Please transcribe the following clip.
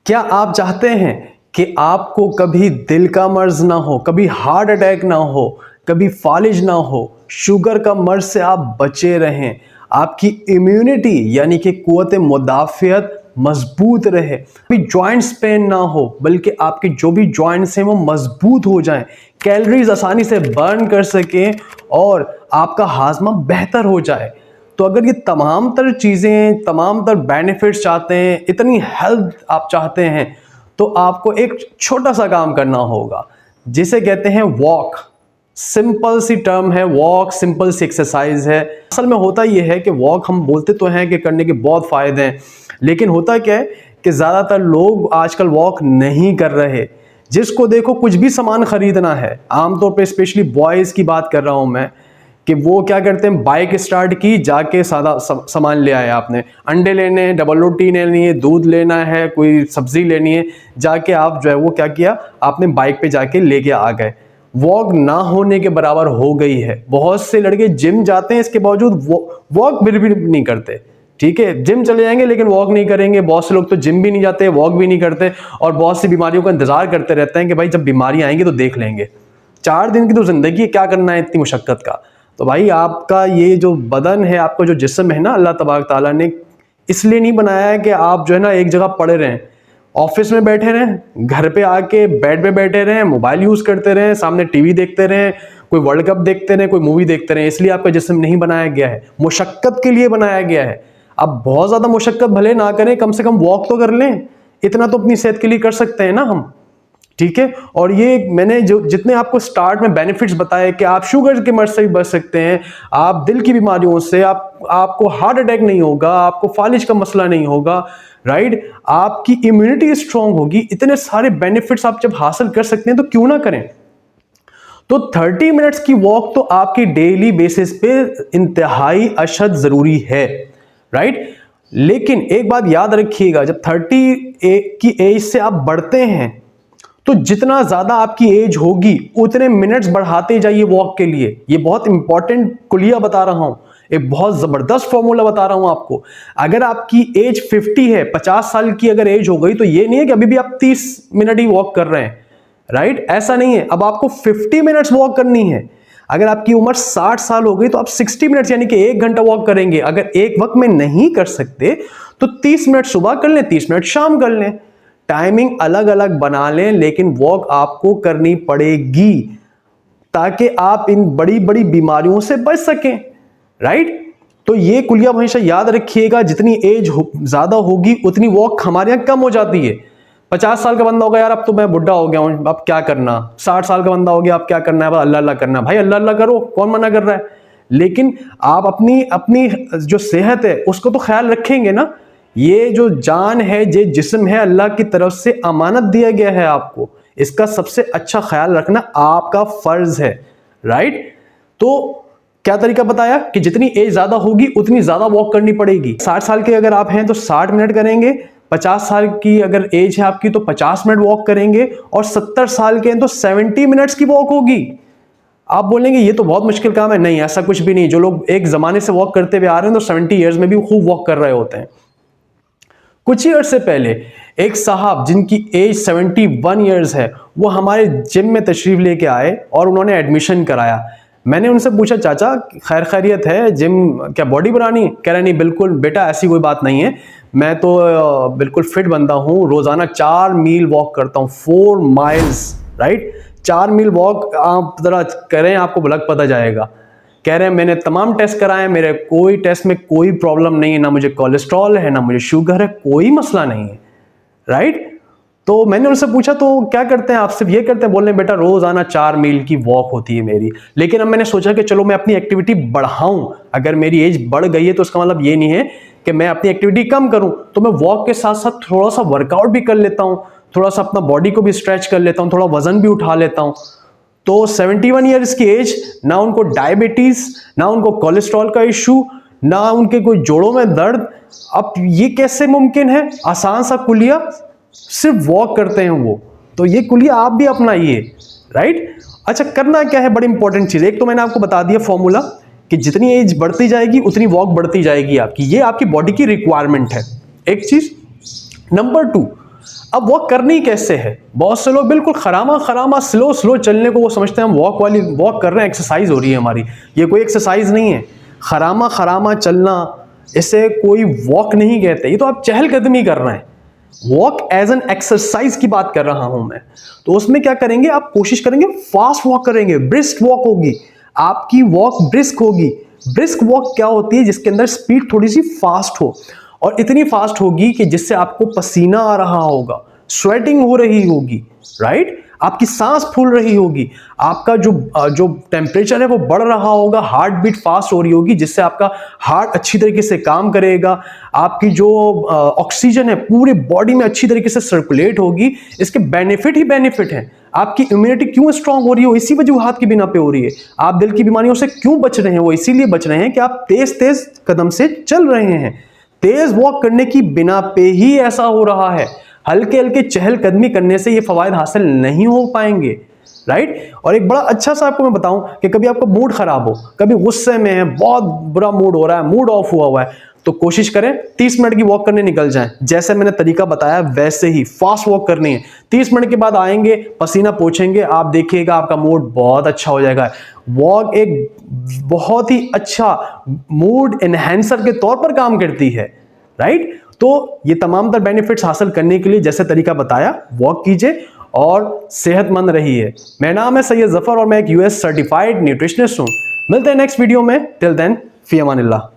क्या आप चाहते हैं कि आपको कभी दिल का मर्ज ना हो, कभी हार्ट अटैक ना हो, कभी फालिज ना हो, शुगर का मर्ज से आप बचे रहें, आपकी इम्यूनिटी यानी कि कुव्वत मुदाफ़ियत मजबूत रहे, कभी जॉइंट्स पेन ना हो बल्कि आपके जो भी जॉइंट्स हैं वो मजबूत हो जाएं, कैलोरीज आसानी से बर्न कर सकें और आपका हाजमा बेहतर हो जाए। तो अगर ये तमाम तर चीज़ें, तमाम तर बेनिफिट्स चाहते हैं, इतनी हेल्थ आप चाहते हैं, तो आपको एक छोटा सा काम करना होगा जिसे कहते हैं वॉक। सिंपल सी टर्म है वॉक, सिंपल सी एक्सरसाइज है। असल में होता यह है कि वॉक हम बोलते तो हैं कि करने के बहुत फ़ायदे हैं, लेकिन होता क्या है कि ज़्यादातर लोग आजकल वॉक नहीं कर रहे। जिसको देखो कुछ भी सामान खरीदना है, आमतौर पे स्पेशली बॉयज़ की बात कर रहा हूँ मैं, कि वो क्या करते हैं, बाइक स्टार्ट की, जाके सादा सामान ले आए। आपने अंडे लेने हैं, डबल रोटी लेनी है, दूध लेना है, कोई सब्जी लेनी है, जाके आप जो है वो क्या किया, आपने बाइक पे जाके लेके आ गए। वॉक ना होने के बराबर हो गई है। बहुत से लड़के जिम जाते हैं, इसके बावजूद वॉक भी नहीं करते। ठीक है, जिम चले जाएंगे लेकिन वॉक नहीं करेंगे। बहुत से लोग तो जिम भी नहीं जाते, वॉक भी नहीं करते, और बहुत सी बीमारियों का इंतजार करते रहते हैं कि भाई जब बीमारी आएंगी तो देख लेंगे। 4 दिन की तो जिंदगी है, क्या करना है इतनी मुशक्कत का। तो भाई आपका ये जो बदन है, आपका जो जिस्म है ना, अल्लाह तबारक ताला ने इसलिए नहीं बनाया है कि आप जो है ना एक जगह पड़े रहें, ऑफिस में बैठे रहें, घर पे आके बेड पे बैठे रहें, मोबाइल यूज करते रहें, सामने टीवी देखते रहें, कोई वर्ल्ड कप देखते रहें, कोई मूवी देखते रहें। इसलिए आपका जिस्म नहीं बनाया गया है, मुशक्कत के लिए बनाया गया है। अब बहुत ज्यादा मुशक्कत भले ना करें, कम से कम वॉक तो कर लें। इतना तो अपनी सेहत के लिए कर सकते हैं ना हम। ठीक है, और ये मैंने जो जितने आपको स्टार्ट में बेनिफिट्स बताए कि आप शुगर के मर्ज से भी बच सकते हैं, आप दिल की बीमारियों से, आपको हार्ट अटैक नहीं होगा, आपको फालिज का मसला नहीं होगा, राइट, आपकी इम्यूनिटी स्ट्रांग होगी, इतने सारे बेनिफिट्स आप जब हासिल कर सकते हैं तो क्यों ना करें। तो 30 मिनट्स की वॉक तो आपकी डेली बेसिस पे इंतहाई अशद जरूरी है, राइट। लेकिन एक बात याद रखिएगा, जब 30 की एज से आप बढ़ते हैं तो जितना ज्यादा आपकी एज होगी उतने मिनट्स बढ़ाते जाइए वॉक के लिए। ये बहुत इंपॉर्टेंट कुलिया बता रहा हूं, एक बहुत जबरदस्त फॉर्मूला बता रहा हूं आपको। अगर आपकी एज 50 है, 50 साल की अगर एज हो गई, तो ये नहीं है कि अभी भी आप 30 मिनट ही वॉक कर रहे हैं, राइट, ऐसा नहीं है। अब आपको 50 मिनट्स वॉक करनी है। अगर आपकी उम्र 60 साल हो गई तो आप 60 मिनट्स यानी कि 1 घंटा वॉक करेंगे। अगर एक वक्त में नहीं कर सकते तो 30 मिनट सुबह कर लें, 30 मिनट शाम कर लें। टाइमिंग अलग अलग बना लें, लेकिन वॉक आपको करनी पड़ेगी ताकि आप इन बड़ी बड़ी बीमारियों से बच सकें, राइट। तो ये कुलिया हमेशा याद रखिएगा, जितनी एज ज्यादा होगी उतनी वॉक हमारे यहां कम हो जाती है। 50 साल का बंदा होगा, यार अब तो मैं बुढ़ा हो गया हूं, अब क्या करना। 60 साल का बंदा हो गया, अब क्या करना है, अल्लाह अल्लाह करना। भाई अल्लाह अल्लाह करो, कौन मना कर रहा है, लेकिन आप अपनी अपनी जो सेहत है उसको तो ख्याल रखेंगे ना। ये जो जान है, ये जिस्म है, अल्लाह की तरफ से अमानत दिया गया है आपको, इसका सबसे अच्छा ख्याल रखना आपका फर्ज है, राइट। तो क्या तरीका बताया कि जितनी एज ज्यादा होगी उतनी ज्यादा वॉक करनी पड़ेगी। 60 साल के अगर आप हैं तो 60 मिनट करेंगे, 50 साल की अगर एज है आपकी तो 50 मिनट वॉक करेंगे, और 70 साल के हैं तो 70 मिनट्स की वॉक होगी। आप बोलेंगे ये तो बहुत मुश्किल काम है। नहीं, ऐसा कुछ भी नहीं। जो लोग एक जमाने से वॉक करते हुए आ रहे हैं तो 70 ईयर्स में भी खूब वॉक कर रहे होते हैं। कुछ ही अर्से पहले एक साहब जिनकी एज 71 ईयर्स है, वो हमारे जिम में तशरीफ लेके आए और उन्होंने एडमिशन कराया। मैंने उनसे पूछा, चाचा खैर खैरियत है, जिम क्या बॉडी बनानी? कह रहे नहीं बिल्कुल बेटा, ऐसी कोई बात नहीं है, मैं तो बिल्कुल फिट बंदा हूँ, रोजाना 4 मील वॉक करता हूँ, 4 माइल्स, राइट। 4 मील वॉक आप जरा करें, आपको लग पता जाएगा। कह रहे हैं मैंने तमाम टेस्ट कराए, मेरे कोई टेस्ट में कोई प्रॉब्लम नहीं है, ना मुझे कोलेस्ट्रॉल है, ना मुझे शुगर है, कोई मसला नहीं है, राइट। तो मैंने उनसे पूछा तो क्या करते हैं आप? सिर्फ ये करते हैं? बोल रहे बेटा रोजाना 4 मील की वॉक होती है मेरी। लेकिन अब मैंने सोचा कि चलो मैं अपनी एक्टिविटी बढ़ाऊं। अगर मेरी एज बढ़ गई है तो उसका मतलब ये नहीं है कि मैं अपनी एक्टिविटी कम करूं, तो मैं वॉक के साथ साथ थोड़ा सा वर्कआउट भी कर लेता हूं, थोड़ा सा अपना बॉडी को भी स्ट्रेच कर लेता हूं, थोड़ा वजन भी उठा लेता हूं। तो 71 ईयर्स की एज, ना उनको डायबिटीज, ना उनको कोलेस्ट्रॉल का इशू, ना उनके कोई जोड़ों में दर्द। अब ये कैसे मुमकिन है? आसान सा कुलिया, सिर्फ वॉक करते हैं वो। तो ये कुलिया आप भी अपनाइए, राइट। अच्छा, करना क्या है, बड़ी इंपॉर्टेंट चीज। एक तो मैंने आपको बता दिया फॉर्मूला कि जितनी एज बढ़ती जाएगी उतनी वॉक बढ़ती जाएगी आपकी, ये आपकी बॉडी की रिक्वायरमेंट है, एक चीज। नंबर 2, अब वॉक करनी कैसे है? बहुत से लोग बिल्कुल खरामा स्लो स्लो चलने को वो समझते हैं हम वॉक कर रहे हैं, एक्सरसाइज हो रही है हमारी। ये कोई एक्सरसाइज नहीं है। खरामा चलना, इसे कोई वॉक नहीं कहते, ये तो आप चहलकदमी कर रहे हैं। वॉक एज एन एक्सरसाइज की बात कर रहा हूं मैं। तो उसमें क्या करेंगे, आप कोशिश करेंगे फास्ट वॉक करेंगे, ब्रिस्क वॉक होगी आपकी, वॉक ब्रिस्क होगी। ब्रिस्क वॉक क्या होती है? जिसके अंदर स्पीड थोड़ी सी फास्ट हो, और इतनी फास्ट होगी कि जिससे आपको पसीना आ रहा होगा, स्वेटिंग हो रही होगी, राइट? आपकी सांस फूल रही होगी, आपका जो टेम्परेचर है वो बढ़ रहा होगा, हार्ट बीट फास्ट हो रही होगी, जिससे आपका हार्ट अच्छी तरीके से काम करेगा, आपकी जो ऑक्सीजन है पूरी बॉडी में अच्छी तरीके से सर्कुलेट होगी। इसके बेनिफिट ही बेनिफिट हैं। आपकी इम्यूनिटी क्यों स्ट्रांग हो रही है? वो इसी वजूहात की बिना पे हो रही है। आप दिल की बीमारियों से क्यों बच रहे हैं? वो इसीलिए बच रहे हैं कि आप तेज तेज कदम से चल रहे हैं। तेज वॉक करने की बिना पे ही ऐसा हो रहा है। हल्के हल्के चहलकदमी करने से ये फवायद हासिल नहीं हो पाएंगे, राइट? और एक बड़ा अच्छा सा आपको मैं बताऊं कि कभी आपका मूड खराब हो, कभी गुस्से में है, बहुत बुरा मूड हो रहा है, मूड ऑफ हुआ है, तो कोशिश करें 30 मिनट की वॉक करने निकल जाएं। जैसे मैंने तरीका बताया वैसे ही फास्ट वॉक करनी है। 30 मिनट के बाद आएंगे, पसीना पोंछेंगे, आप देखिएगा आपका मूड बहुत अच्छा हो जाएगा। वॉक एक बहुत ही अच्छा मूड एनहेंसर के तौर पर काम करती है, राइट? तो ये तमाम तर बेनिफिट्स हासिल करने के लिए जैसे तरीका बताया, वॉक कीजिए और सेहतमंद रहिए। मेरा नाम है सैयद जफर और मैं एक यूएस सर्टिफाइड न्यूट्रिशनिस्ट हूं। मिलते हैं नेक्स्ट वीडियो में। टिल देन, फी अमानिल्लाह।